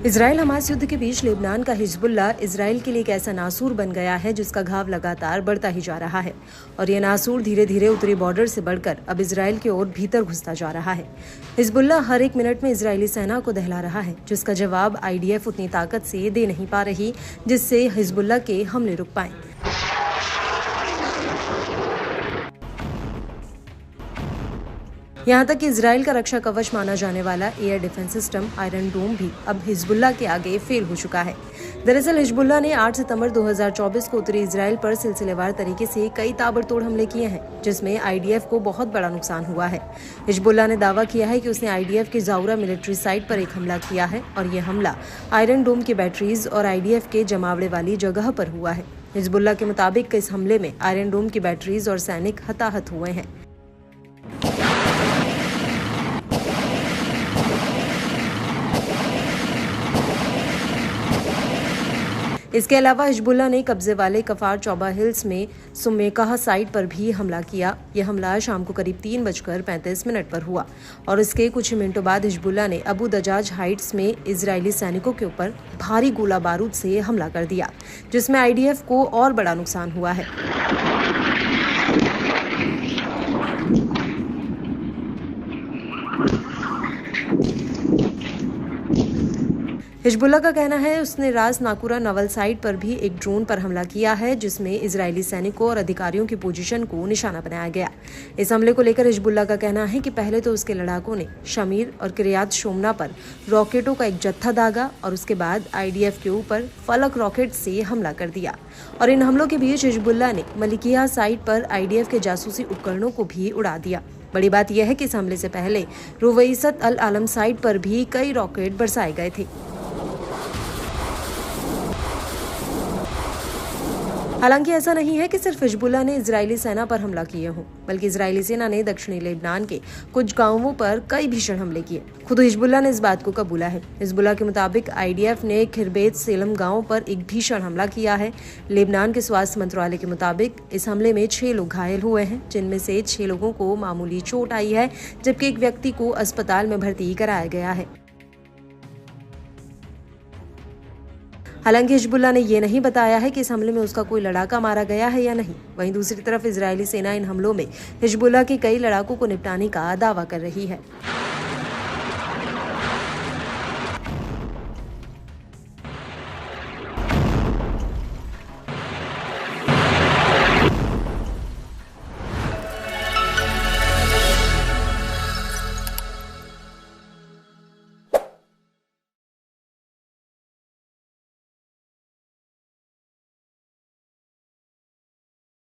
Israel Hamas युद्ध के बीच Lebanon का हिजबुल्लाह इजराइल के लिए एक ऐसा नासूर बन गया है जिसका घाव लगातार बढ़ता ही जा रहा है और ये नासूर धीरे धीरे उत्तरी बॉर्डर से बढ़कर अब इजराइल की ओर भीतर घुसता जा रहा है। हिजबुल्लाह हर एक मिनट में इजरायली सेना को दहला रहा है, जिसका जवाब आईडीएफ उतनी ताकत से दे नहीं पा रही जिससे हिजबुल्लाह के हमले रुक पाएं। यहाँ तक कि इजराइल का रक्षा कवच माना जाने वाला एयर डिफेंस सिस्टम आयरन डोम भी अब हिजबुल्लाह के आगे फेल हो चुका है। दरअसल हिजबुल्लाह ने 8 सितंबर 2024 को उत्तरी इजराइल पर सिलसिलेवार तरीके से कई ताबड़तोड़ हमले किए हैं, जिसमें आईडीएफ को बहुत बड़ा नुकसान हुआ है। हिजबुल्लाह ने दावा किया है कि उसने आईडीएफ की जाउरा मिलिट्री साइट पर एक हमला किया है और ये हमला आयरन डोम की बैटरीज और आईडीएफ के जमावड़े वाली जगह पर हुआ है। हिजबुल्लाह के मुताबिक इस हमले में आयरन डोम की बैटरीज और सैनिक हताहत हुए हैं। इसके अलावा हिजबुल्लाह ने कब्जे वाले कफार चौबा हिल्स में सुमेकाह साइट पर भी हमला किया। यह हमला शाम को करीब 3:35 पर हुआ और इसके कुछ ही मिनटों बाद हिजबुल्लाह ने अबू दजाज हाइट्स में इजरायली सैनिकों के ऊपर भारी गोला बारूद से हमला कर दिया, जिसमें आईडीएफ को और बड़ा नुकसान हुआ है। हिजबुल्लाह का कहना है उसने रास नाकुरा नवल साइट पर भी एक ड्रोन पर हमला किया है, जिसमें इजरायली सैनिकों और अधिकारियों की पोजीशन को निशाना बनाया गया। इस हमले को लेकर हिजबुल्लाह का कहना है कि पहले तो उसके लड़ाकों ने शमीर और किरियात शोमना पर रॉकेटों का एक जत्था दागा और उसके बाद आईडीएफ के ऊपर फलक रॉकेट से हमला कर दिया। और इन हमलों के बीच हिजबुल्लाह ने मलिकिया साइट पर आईडीएफ के जासूसी उपकरणों को भी उड़ा दिया। बड़ी बात यह है कि इस हमले से पहले रुवैसत अल आलम साइट पर भी कई रॉकेट बरसाए गए थे। हालांकि ऐसा नहीं है कि सिर्फ हिजबुल्लाह ने इजरायली सेना पर हमला किए हों, बल्कि इजरायली सेना ने दक्षिणी लेबनान के कुछ गांवों पर कई भीषण हमले किए। खुद हिजबुल्लाह ने इस बात को कबूला है। हिजबुल्लाह के मुताबिक आईडीएफ ने खिरबेत सेलम गांव पर एक भीषण हमला किया है। लेबनान के स्वास्थ्य मंत्रालय के मुताबिक इस हमले में 6 लोग घायल हुए हैं, जिनमें से 6 लोगों को मामूली चोट आई है, जबकि एक व्यक्ति को अस्पताल में भर्ती कराया गया है। हालांकि हिजबुल्लाह ने यह नहीं बताया है कि इस हमले में उसका कोई लड़ाका मारा गया है या नहीं। वहीं दूसरी तरफ इजरायली सेना इन हमलों में हिजबुल्लाह के कई लड़ाकों को निपटाने का दावा कर रही है।